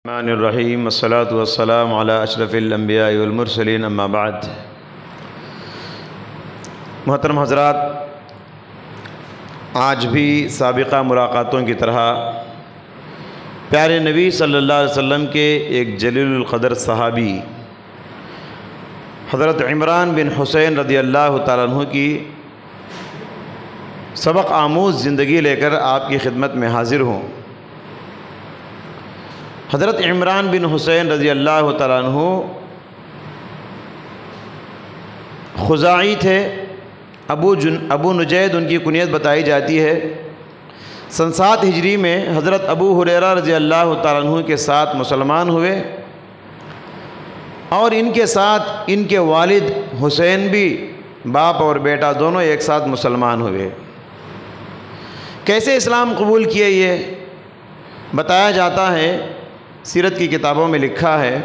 الرحمن الرحیم والصلاة والسلام علی اشرف الانبیاء والمرسلین اما بعد۔ محترم حضرات، آج بھی سابقہ ملاقاتوں کی طرح پیارے نبی صلی اللہ علیہ وسلم کے ایک جلیل القدر صحابی حضرت عمران بن حسین رضی اللہ تعالیٰ عنہ کی سبق آموز زندگی لے کر آپ کی خدمت میں حاضر ہوں۔ حضرت عمران بن حسین رضی اللہ تعالیٰ عنہ خزاعی تھے، ابو نجید ان کی کنیت بتائی جاتی ہے۔ سن 7 ہجری میں حضرت ابو ہریرہ رضی اللہ تعالیٰ عنہ کے ساتھ مسلمان ہوئے، اور ان کے ساتھ ان کے والد حسین بھی، باپ اور بیٹا دونوں ایک ساتھ مسلمان ہوئے۔ کیسے اسلام قبول کیے یہ بتایا جاتا ہے، سیرت کی کتابوں میں لکھا ہے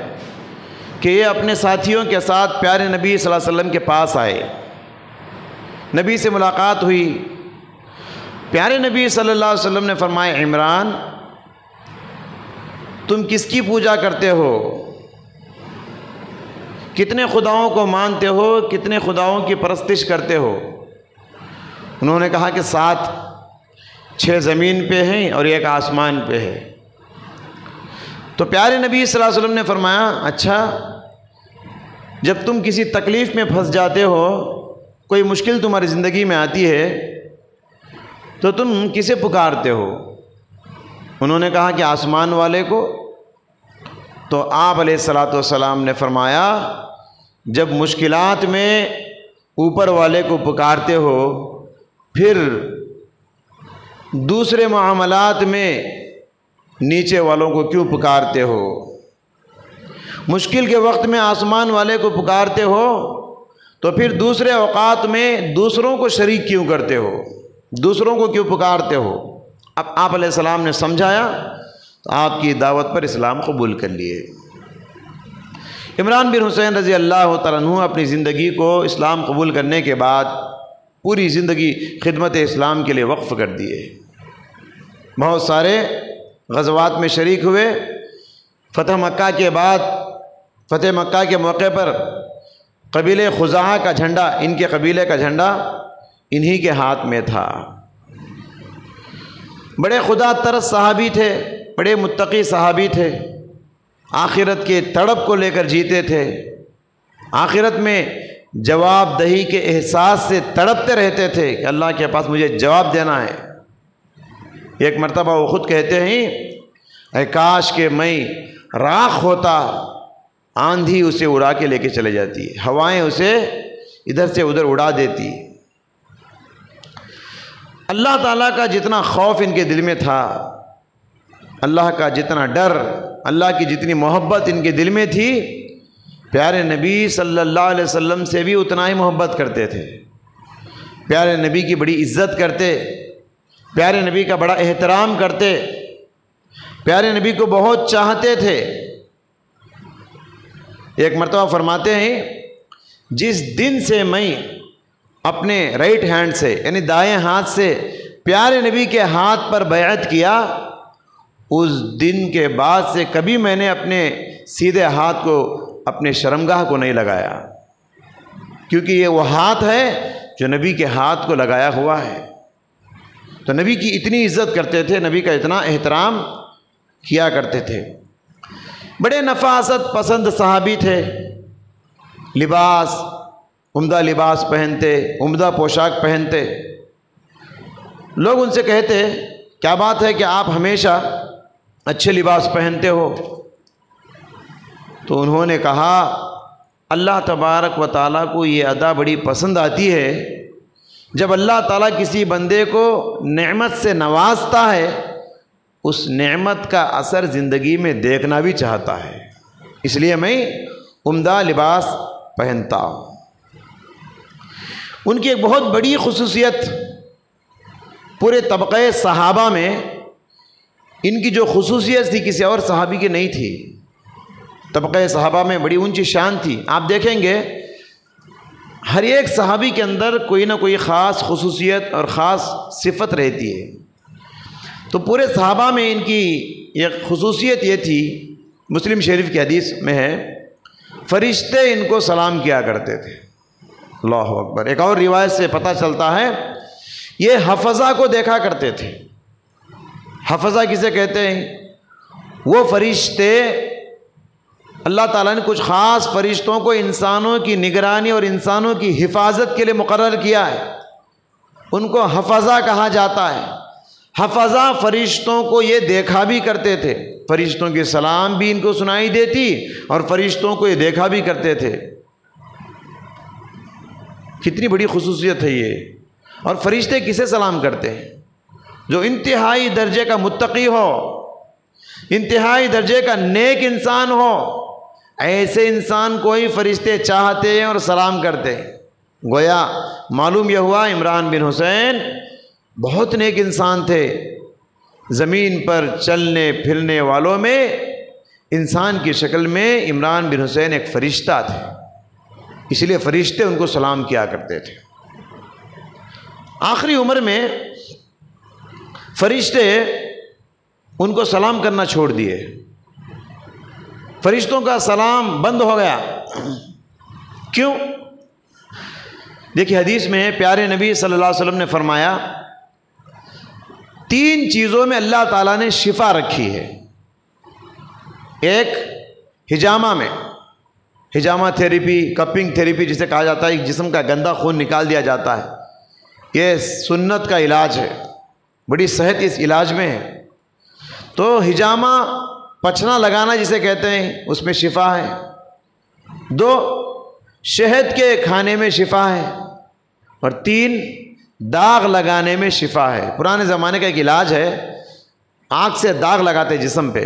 کہ یہ اپنے ساتھیوں کے ساتھ پیارے نبی صلی اللہ علیہ وسلم کے پاس آئے، نبی سے ملاقات ہوئی۔ پیارے نبی صلی اللہ علیہ وسلم نے فرمایا، عمران تم کس کی پوجا کرتے ہو؟ کتنے خداؤں کو مانتے ہو؟ کتنے خداؤں کی پرستش کرتے ہو؟ انہوں نے کہا کہ 7، 6 زمین پہ ہیں اور 1 آسمان پہ ہے۔ تو پیارے نبی صلی اللہ علیہ وسلم نے فرمایا، اچھا جب تم کسی تکلیف میں پھنس جاتے ہو، کوئی مشکل تمہاری زندگی میں آتی ہے، تو تم کسے پکارتے ہو؟ انہوں نے کہا کہ آسمان والے کو۔ تو آپ علیہ الصلاۃ والسلام نے فرمایا، جب مشکلات میں اوپر والے کو پکارتے ہو، پھر دوسرے معاملات میں نیچے والوں کو کیوں پکارتے ہو؟ مشکل کے وقت میں آسمان والے کو پکارتے ہو، تو پھر دوسرے اوقات میں دوسروں کو شریک کیوں کرتے ہو؟ دوسروں کو کیوں پکارتے ہو؟ اب آپ علیہ السلام نے سمجھایا تو آپ کی دعوت پر اسلام قبول کر لیے۔ عمران بن حسین رضی اللہ تعالیٰ عنہ اپنی زندگی کو اسلام قبول کرنے کے بعد پوری زندگی خدمت اسلام کے لیے وقف کر دیے۔ بہت سارے غزوات میں شریک ہوئے۔ فتح مکہ کے بعد، فتح مکہ کے موقع پر قبیلے خزاعہ کا جھنڈا، ان کے قبیلے کا جھنڈا انہی کے ہاتھ میں تھا۔ بڑے خدا ترس صحابی تھے، بڑے متقی صحابی تھے، آخرت کے تڑپ کو لے کر جیتے تھے، آخرت میں جواب دہی کے احساس سے تڑپتے رہتے تھے کہ اللہ کے پاس مجھے جواب دینا ہے۔ ایک مرتبہ وہ خود کہتے ہیں، اے کاش کہ میں راکھ ہوتا، آندھی اسے اڑا کے لے کے چلے جاتی، ہوائیں اسے ادھر سے ادھر اڑا دیتی۔ اللہ تعالیٰ کا جتنا خوف ان کے دل میں تھا، اللہ کا جتنا ڈر، اللہ کی جتنی محبت ان کے دل میں تھی، پیارے نبی صلی اللہ علیہ وسلم سے بھی اتنا ہی محبت کرتے تھے، پیارے نبی کی بڑی عزت کرتے، پیارے نبی کا بڑا احترام کرتے، پیارے نبی کو بہت چاہتے تھے۔ ایک مرتبہ فرماتے ہیں، جس دن سے میں اپنے رائٹ ہینڈ سے یعنی دائیں ہاتھ سے پیارے نبی کے ہاتھ پر بیعت کیا، اس دن کے بعد سے کبھی میں نے اپنے سیدھے ہاتھ کو اپنے شرمگاہ کو نہیں لگایا، کیونکہ یہ وہ ہاتھ ہے جو نبی کے ہاتھ کو لگایا ہوا ہے۔ تو نبی کی اتنی عزت کرتے تھے، نبی کا اتنا احترام کیا کرتے تھے۔ بڑے نفاست پسند صحابی تھے، لباس، عمدہ لباس پہنتے، عمدہ پوشاک پہنتے۔ لوگ ان سے کہتے، کیا بات ہے کہ آپ ہمیشہ اچھے لباس پہنتے ہو؟ تو انہوں نے کہا، اللہ تبارک و تعالیٰ کو یہ ادا بڑی پسند آتی ہے، جب اللہ تعالیٰ کسی بندے کو نعمت سے نوازتا ہے، اس نعمت کا اثر زندگی میں دیکھنا بھی چاہتا ہے، اس لیے میں عمدہ لباس پہنتا ہوں۔ ان کی ایک بہت بڑی خصوصیت پورے طبقے صحابہ میں، ان کی جو خصوصیت تھی کسی اور صحابی کی نہیں تھی۔ طبقے صحابہ میں بڑی اونچی شان تھی۔ آپ دیکھیں گے ہر ایک صحابی کے اندر کوئی نہ کوئی خاص خصوصیت اور خاص صفت رہتی ہے۔ تو پورے صحابہ میں ان کی ایک خصوصیت یہ تھی مسلم شریف کی حدیث میں ہے فرشتے ان کو سلام کیا کرتے تھے۔ اللہ اکبر۔ ایک اور روایت سے پتہ چلتا ہے یہ حفظہ کو دیکھا کرتے تھے۔ حفظہ کسے کہتے ہیں؟ وہ فرشتے، اللہ تعالیٰ نے کچھ خاص فرشتوں کو انسانوں کی نگرانی اور انسانوں کی حفاظت کے لیے مقرر کیا ہے، ان کو حفظہ کہا جاتا ہے۔ حفظہ فرشتوں کو یہ دیکھا بھی کرتے تھے، فرشتوں کے سلام بھی ان کو سنائی دیتی اور فرشتوں کو یہ دیکھا بھی کرتے تھے۔ کتنی بڑی خصوصیت ہے یہ۔ اور فرشتے کسے سلام کرتے ہیں؟ جو انتہائی درجے کا متقی ہو، انتہائی درجے کا نیک انسان ہو، ایسے انسان کو ہی فرشتے چاہتے ہیں اور سلام کرتے ہیں۔ گویا معلوم یہ ہوا عمران بن حسین بہت نیک انسان تھے، زمین پر چلنے پھرنے والوں میں انسان کی شکل میں عمران بن حسین ایک فرشتہ تھے، اس لیے فرشتے ان کو سلام کیا کرتے تھے۔ آخری عمر میں فرشتے ان کو سلام کرنا چھوڑ دیے، فرشتوں کا سلام بند ہو گیا۔ کیوں؟ دیکھیے حدیث میں پیارے نبی صلی اللہ علیہ وسلم نے فرمایا 3 چیزوں میں اللہ تعالیٰ نے شفا رکھی ہے۔ ایک حجامہ میں، حجامہ تھیریپی، کپنگ تھیریپی جسے کہا جاتا ہے، جسم کا گندا خون نکال دیا جاتا ہے، یہ سنت کا علاج ہے، بڑی صحت اس علاج میں ہے۔ تو حجامہ پچھنا لگانا جسے کہتے ہیں اس میں شفا ہے۔ 2 شہد کے کھانے میں شفا ہے، اور 3 داغ لگانے میں شفا ہے۔ پرانے زمانے کا ایک علاج ہے، آنکھ سے داغ لگاتے جسم پہ،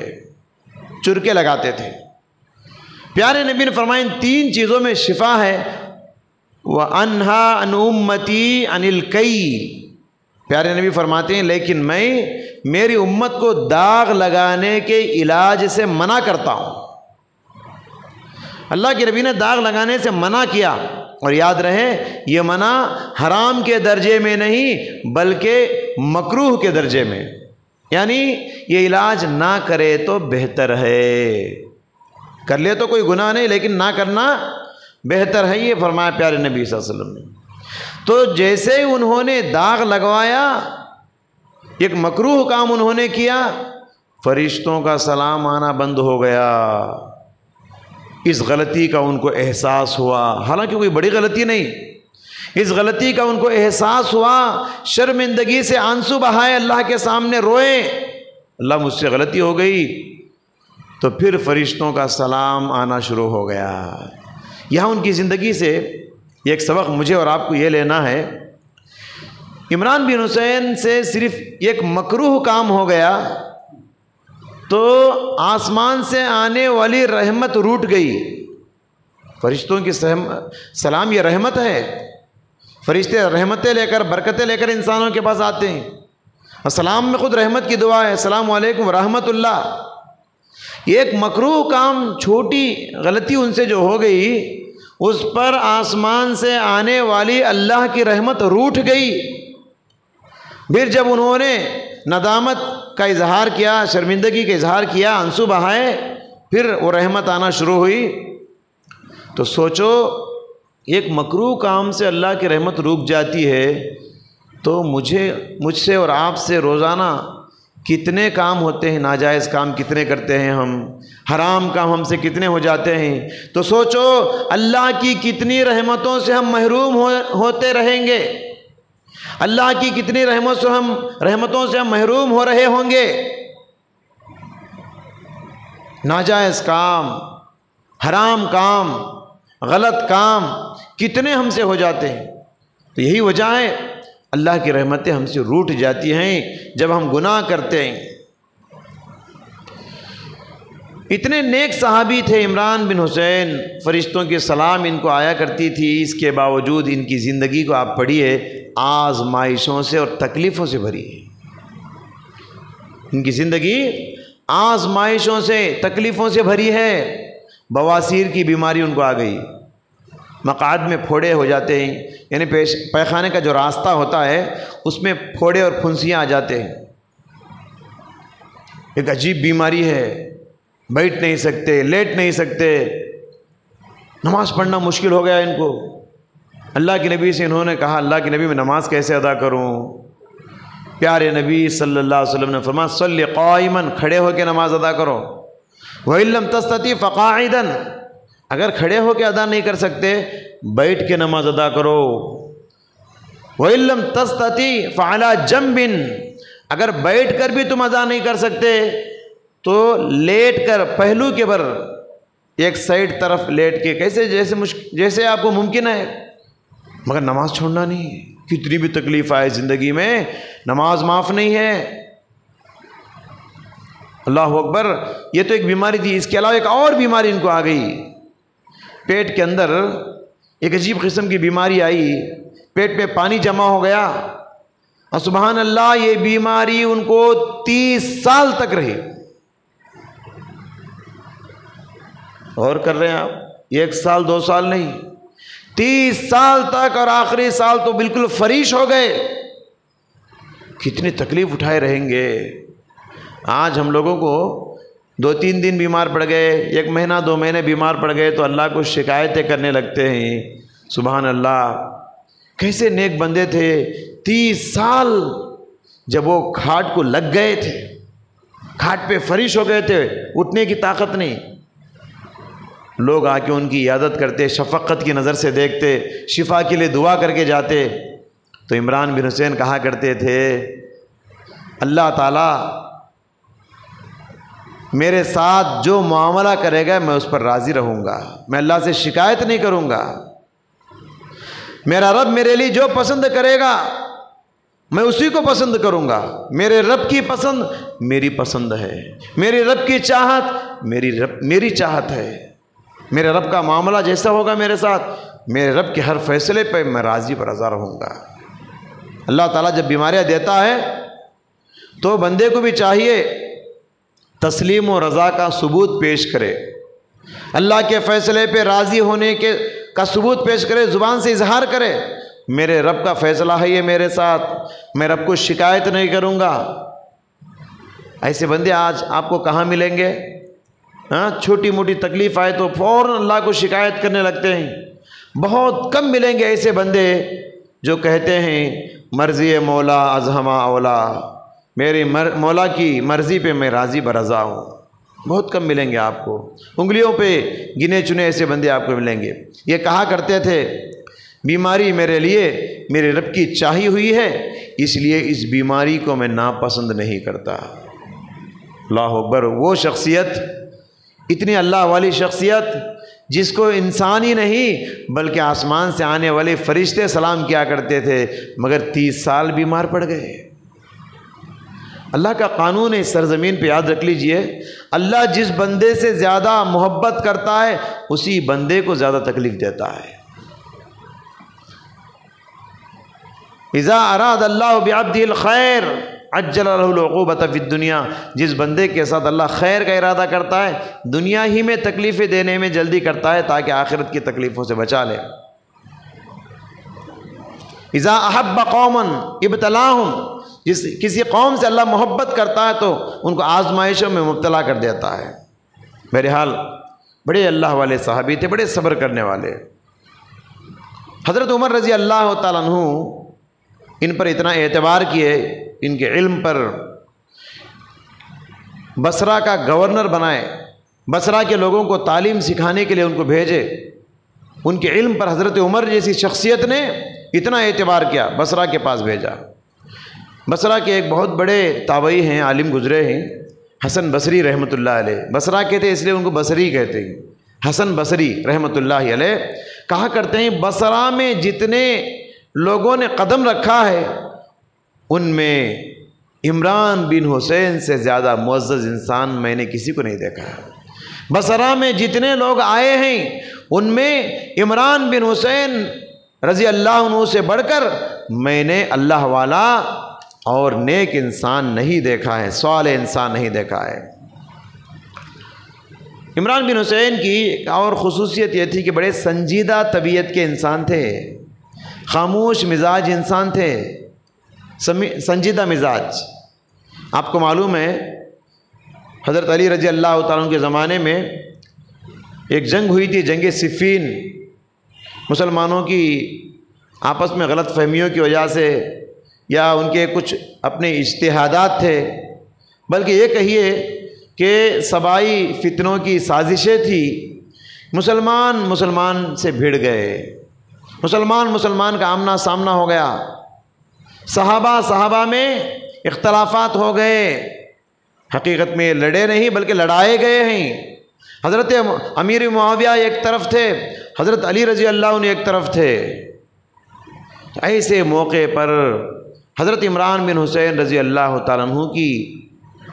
چرکے لگاتے تھے۔ پیارے نبی نے فرمایا ان 3 چیزوں میں شفا ہے۔ وَأَنْهَا عَنْ أُمَّتِي عَنِ الْكَيِّ، پیارے نبی فرماتے ہیں لیکن میں میری امت کو داغ لگانے کے علاج سے منع کرتا ہوں۔ اللہ کے نبی نے داغ لگانے سے منع کیا، اور یاد رہے یہ منع حرام کے درجے میں نہیں بلکہ مکروہ کے درجے میں، یعنی یہ علاج نہ کرے تو بہتر ہے، کر لے تو کوئی گناہ نہیں لیکن نہ کرنا بہتر ہے، یہ فرمایا پیارے نبی صلی اللہ علیہ وسلم نے۔ تو جیسے انہوں نے داغ لگوایا، ایک مکروہ کام انہوں نے کیا، فرشتوں کا سلام آنا بند ہو گیا۔ اس غلطی کا ان کو احساس ہوا، حالانکہ کوئی بڑی غلطی نہیں، اس غلطی کا ان کو احساس ہوا، شرمندگی سے آنسو بہائے، اللہ کے سامنے روئے، اللہ مجھ سے غلطی ہو گئی۔ تو پھر فرشتوں کا سلام آنا شروع ہو گیا۔ یہاں ان کی زندگی سے ایک سبق مجھے اور آپ کو یہ لینا ہے، عمران بن حسین سے صرف ایک مکروہ کام ہو گیا تو آسمان سے آنے والی رحمت روٹ گئی۔ فرشتوں کی سلام یہ رحمت ہے، فرشتے رحمتیں لے کر، برکتیں لے کر انسانوں کے پاس آتے ہیں۔ السلام میں خود رحمت کی دعا ہے، السلام علیکم ورحمۃ اللہ۔ ایک مکروہ کام، چھوٹی غلطی ان سے جو ہو گئی، اس پر آسمان سے آنے والی اللہ کی رحمت روٹ گئی۔ پھر جب انہوں نے ندامت کا اظہار کیا، شرمندگی کا اظہار کیا، آنسو بہائے، پھر وہ رحمت آنا شروع ہوئی۔ تو سوچو ایک مکروہ کام سے اللہ کی رحمت رک جاتی ہے، تو مجھ سے اور آپ سے روزانہ کتنے کام ہوتے ہیں، ناجائز کام کتنے کرتے ہیں ہم، حرام کام ہم سے کتنے ہو جاتے ہیں۔ تو سوچو اللہ کی کتنی رحمتوں سے ہم محروم ہوتے رہیں گے، اللہ کی کتنی رحمتوں سے ہم محروم ہو رہے ہوں گے۔ ناجائز کام، حرام کام، غلط کام کتنے ہم سے ہو جاتے ہیں۔ تو یہی وجہ ہے اللہ کی رحمتیں ہم سے روٹ جاتی ہیں جب ہم گناہ کرتے ہیں۔ اتنے نیک صحابی تھے عمران بن حسین، فرشتوں کی سلام ان کو آیا کرتی تھی، اس کے باوجود ان کی زندگی کو آپ پڑھیے آزمائشوں سے اور تکلیفوں سے بھری ہے۔ ان کی زندگی آزمائشوں سے، تکلیفوں سے بھری ہے۔ بواسیر کی بیماری ان کو آ گئی، مقعد میں پھوڑے ہو جاتے ہیں، یعنی پیخانے کا جو راستہ ہوتا ہے اس میں پھوڑے اور پھنسیاں آ جاتے ہیں، ایک عجیب بیماری ہے۔ بیٹھ نہیں سکتے، لیٹ نہیں سکتے، نماز پڑھنا مشکل ہو گیا ان کو۔ اللہ کے نبی سے انہوں نے کہا اللہ کے نبی میں نماز کیسے ادا کروں؟ پیارے نبی صلی اللہ علیہ وسلم نے فرمایا صلی قائما، کھڑے ہو کے نماز ادا کرو، وَإِن لَّمْ تَسْتَطِعْ فَقَاعِدًا، اگر کھڑے ہو کے ادا نہیں کر سکتے بیٹھ کے نماز ادا کرو، وَإِن لَّمْ تَسْتَطِعْ فَعَلَىٰ جَنبٍ، اگر بیٹھ کر بھی تم ادا نہیں کر سکتے تو لیٹ کر پہلو کے بر ایک سائڈ طرف لیٹ کے، کیسے جیسے آپ کو ممکن ہے، مگر نماز چھوڑنا نہیں۔ کتنی بھی تکلیف آئے زندگی میں نماز معاف نہیں ہے۔ اللہ اکبر، یہ تو ایک بیماری تھی، اس کے علاوہ ایک اور بیماری ان کو آ گئی، پیٹ کے اندر ایک عجیب قسم کی بیماری آئی، پیٹ پہ پانی جمع ہو گیا، اور سبحان اللہ یہ بیماری ان کو 30 سال تک رہی۔ غور کر رہے ہیں آپ، 1 سال 2 سال نہیں، 30 سال تک، اور آخری سال تو بالکل فریش ہو گئے۔ کتنی تکلیف اٹھائے رہیں گے۔ آج ہم لوگوں کو 2-3 دن بیمار پڑ گئے، 1 مہینہ 2 مہینے بیمار پڑ گئے تو اللہ کو شکایتیں کرنے لگتے ہیں۔ سبحان اللہ، کیسے نیک بندے تھے، 30 سال جب وہ کھاٹ کو لگ گئے تھے، کھاٹ پہ فریش ہو گئے تھے، اٹھنے کی طاقت نہیں، لوگ آ کے ان کی عیادت کرتے، شفقت کی نظر سے دیکھتے، شفا کے لیے دعا کر کے جاتے۔ تو عمران بن حسین کہا کرتے تھے اللہ تعالیٰ میرے ساتھ جو معاملہ کرے گا میں اس پر راضی رہوں گا، میں اللہ سے شکایت نہیں کروں گا۔ میرا رب میرے لیے جو پسند کرے گا میں اسی کو پسند کروں گا۔ میرے رب کی پسند میری پسند ہے، میرے رب کی چاہت میری چاہت ہے۔ میرے رب کا معاملہ جیسا ہوگا میرے ساتھ، میرے رب کے ہر فیصلے پہ میں راضی پر رضا رہوں گا۔ اللہ تعالیٰ جب بیماریاں دیتا ہے تو بندے کو بھی چاہیے تسلیم و رضا کا ثبوت پیش کرے، اللہ کے فیصلے پہ راضی ہونے کا ثبوت پیش کرے، زبان سے اظہار کرے میرے رب کا فیصلہ ہے یہ میرے ساتھ، میں رب کو شکایت نہیں کروں گا۔ ایسے بندے آج آپ کو کہاں ملیں گے؟ ہاں، چھوٹی موٹی تکلیف آئے تو فوراً اللہ کو شکایت کرنے لگتے ہیں۔ بہت کم ملیں گے ایسے بندے جو کہتے ہیں مرضی مولا از ہما اولا، میری مولا کی مرضی پہ میں راضی برضا ہوں۔ بہت کم ملیں گے آپ کو، انگلیوں پہ گنے چنے ایسے بندے آپ کو ملیں گے۔ یہ کہا کرتے تھے بیماری میرے لیے میرے رب کی چاہی ہوئی ہے، اس لیے اس بیماری کو میں ناپسند نہیں کرتا۔ اللہ اکبر، وہ شخصیت، اتنی اللہ والی شخصیت جس کو انسان ہی نہیں بلکہ آسمان سے آنے والے فرشتے سلام کیا کرتے تھے، مگر 30 سال بیمار پڑ گئے۔ اللہ کا قانون ہے اس سرزمین پہ، یاد رکھ لیجئے، اللہ جس بندے سے زیادہ محبت کرتا ہے اسی بندے کو زیادہ تکلیف دیتا ہے۔ اذا اراد اللہ بعبدہ الخیر عجل لہ العقوبۃ فی الدنیا، جس بندے کے ساتھ اللہ خیر کا ارادہ کرتا ہے دنیا ہی میں تکلیفیں دینے میں جلدی کرتا ہے تاکہ آخرت کی تکلیفوں سے بچا لے۔ اذا احب قوما ابتلاہم، کسی قوم سے اللہ محبت کرتا ہے تو ان کو آزمائشوں میں مبتلا کر دیتا ہے۔ بہرحال بڑے اللہ والے صحابی تھے، بڑے صبر کرنے والے۔ حضرت عمر رضی اللہ تعالیٰ عنہ ان پر اتنا اعتبار کیے، ان کے علم پر بصرہ کا گورنر بنائے، بصرہ کے لوگوں کو تعلیم سکھانے کے لیے ان کو بھیجے۔ ان کے علم پر حضرت عمر جیسی شخصیت نے اتنا اعتبار کیا، بصرہ کے پاس بھیجا۔ بصرہ کے ایک بہت بڑے تابعی ہیں، عالم گزرے ہیں، حسن بصری رحمۃ اللہ علیہ۔ بصرہ کہتے اس لیے ان کو بصری کہتے ہیں، حسن بصری رحمۃ اللہ علیہ کہا کرتے ہیں بصرہ میں جتنے لوگوں نے قدم رکھا ہے ان میں عمران بن حسین سے زیادہ معزز انسان میں نے کسی کو نہیں دیکھا ہے۔ بصرہ میں جتنے لوگ آئے ہیں ان میں عمران بن حسین رضی اللہ عنہ سے بڑھ کر میں نے اللہ والا اور نیک انسان نہیں دیکھا ہے، صالح انسان نہیں دیکھا ہے۔ عمران بن حسین کی ایک اور خصوصیت یہ تھی کہ بڑے سنجیدہ طبیعت کے انسان تھے، خاموش مزاج انسان تھے، سنجیدہ مزاج۔ آپ کو معلوم ہے حضرت علی رضی اللہ تعالیٰ عنہ کے زمانے میں ایک جنگ ہوئی تھی، جنگ صفین۔ مسلمانوں کی آپس میں غلط فہمیوں کی وجہ سے یا ان کے کچھ اپنے اجتہادات تھے، بلکہ یہ کہیے کہ صبائی فتنوں کی سازشیں تھی، مسلمان سے بھیڑ گئے، مسلمان کا آمنا سامنا ہو گیا، صحابہ میں اختلافات ہو گئے، حقیقت میں لڑے نہیں بلکہ لڑائے گئے ہیں۔ حضرت امیر معاویہ ایک طرف تھے، حضرت علی رضی اللہ عنہ ایک طرف تھے۔ ایسے موقع پر حضرت عمران بن حسین رضی اللہ تعالیٰ عنہ کی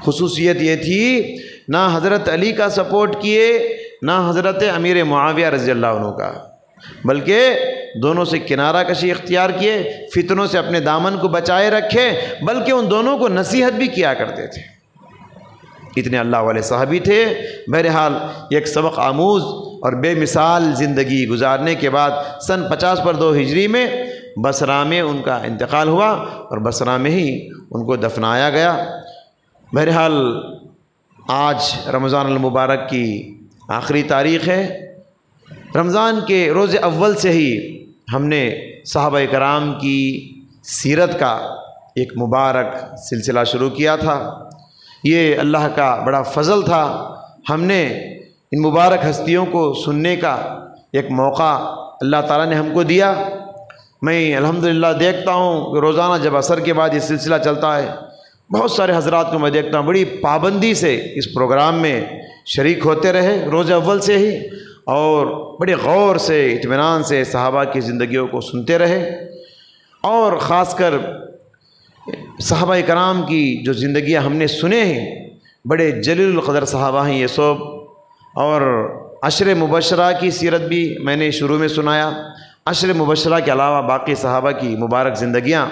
خصوصیت یہ تھی، نہ حضرت علی کا سپورٹ کیے نہ حضرت امیر معاویہ رضی اللہ عنہ کا، بلکہ دونوں سے کنارہ کشی اختیار کیے، فتنوں سے اپنے دامن کو بچائے رکھے، بلکہ ان دونوں کو نصیحت بھی کیا کرتے تھے۔ اتنے اللہ والے صحابی تھے۔ بہرحال ایک سبق آموز اور بے مثال زندگی گزارنے کے بعد سن 50 ہجری میں بصرہ میں ان کا انتقال ہوا اور بصرہ میں ہی ان کو دفنایا گیا۔ بہرحال آج رمضان المبارک کی آخری تاریخ ہے۔ رمضان کے روز اول سے ہی ہم نے صحابہ کرام کی سیرت کا ایک مبارک سلسلہ شروع کیا تھا۔ یہ اللہ کا بڑا فضل تھا، ہم نے ان مبارک ہستیوں کو سننے کا ایک موقع اللہ تعالیٰ نے ہم کو دیا۔ میں الحمدللہ دیکھتا ہوں کہ روزانہ جب عصر کے بعد یہ سلسلہ چلتا ہے، بہت سارے حضرات کو میں دیکھتا ہوں بڑی پابندی سے اس پروگرام میں شریک ہوتے رہے روز اول سے ہی، اور بڑے غور سے اطمینان سے صحابہ کی زندگیوں کو سنتے رہے، اور خاص کر صحابہ کرام کی جو زندگیاں ہم نے سنے ہیں، بڑے جلیل القدر صحابہ ہیں یہ سب، اور عشر مبشرہ کی سیرت بھی میں نے شروع میں سنایا۔ عشر مبشرہ کے علاوہ باقی صحابہ کی مبارک زندگیاں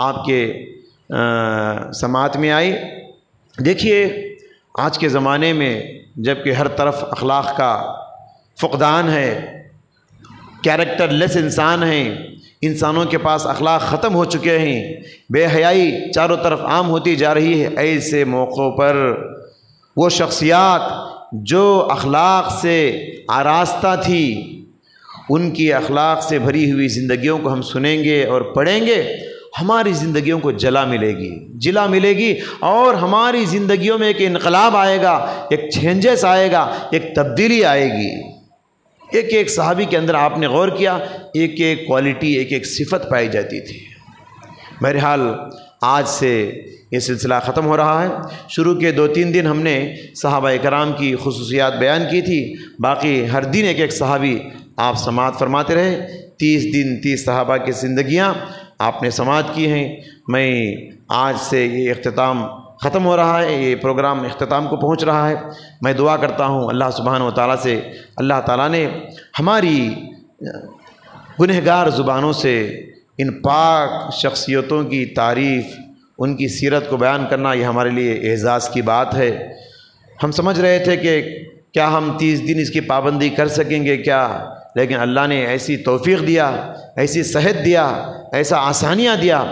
آپ کے سماعت میں آئی۔ دیکھیے آج کے زمانے میں جب کہ ہر طرف اخلاق کا فقدان ہے، کیریکٹر لیس انسان ہیں، انسانوں کے پاس اخلاق ختم ہو چکے ہیں، بے حیائی چاروں طرف عام ہوتی جا رہی ہے، ایسے موقعوں پر وہ شخصیات جو اخلاق سے آراستہ تھی، ان کی اخلاق سے بھری ہوئی زندگیوں کو ہم سنیں گے اور پڑھیں گے، ہماری زندگیوں کو جلا ملے گی، اور ہماری زندگیوں میں ایک انقلاب آئے گا، ایک چینجز آئے گا، ایک تبدیلی آئے گی۔ ایک صحابی کے اندر آپ نے غور کیا، ایک کوالٹی، ایک صفت پائی جاتی تھی۔ بہرحال آج سے یہ سلسلہ ختم ہو رہا ہے۔ شروع کے 2-3 دن ہم نے صحابہ کرام کی خصوصیات بیان کی تھی، باقی ہر دن ایک صحابی آپ سماعت فرماتے رہے۔ 30 دن 30 صحابہ کی زندگیاں آپ نے سماعت کی ہیں۔ میں آج سے یہ اختتام ختم ہو رہا ہے، یہ پروگرام اختتام کو پہنچ رہا ہے۔ میں دعا کرتا ہوں اللہ سبحانہ و تعالیٰ سے، اللہ تعالیٰ نے ہماری گنہگار زبانوں سے ان پاک شخصیتوں کی تعریف، ان کی سیرت کو بیان کرنا، یہ ہمارے لیے اعزاز کی بات ہے۔ ہم سمجھ رہے تھے کہ کیا ہم 30 دن اس کی پابندی کر سکیں گے کیا، لیکن اللہ نے ایسی توفیق دیا، ایسی صحت دیا، ایسا آسانیاں دیا،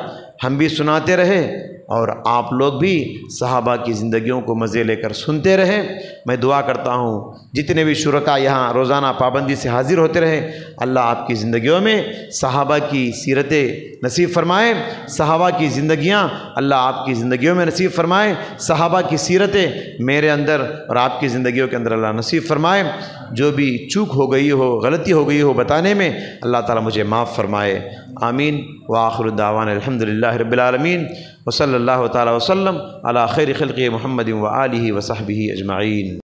ہم بھی سناتے رہے اور آپ لوگ بھی صحابہ کی زندگیوں کو مزے لے کر سنتے رہے۔ میں دعا کرتا ہوں جتنے بھی شرکاء یہاں روزانہ پابندی سے حاضر ہوتے رہے، اللہ آپ کی زندگیوں میں صحابہ کی سیرتیں نصیب فرمائے، صحابہ کی زندگیاں اللہ آپ کی زندگیوں میں نصیب فرمائے، صحابہ کی سیرتیں میرے اندر اور آپ کی زندگیوں کے اندر اللہ نصیب فرمائے۔ جو بھی چوک ہو گئی ہو، غلطی ہو گئی ہو بتانے میں، اللہ تعالیٰ مجھے معاف فرمائے، آمین۔ وآخر دعوانا الحمدللہ رب العالمین، وصلی اللہ تعالیٰ وسلم علی خیر خلق محمد وآلہ وصحبہ اجمعین۔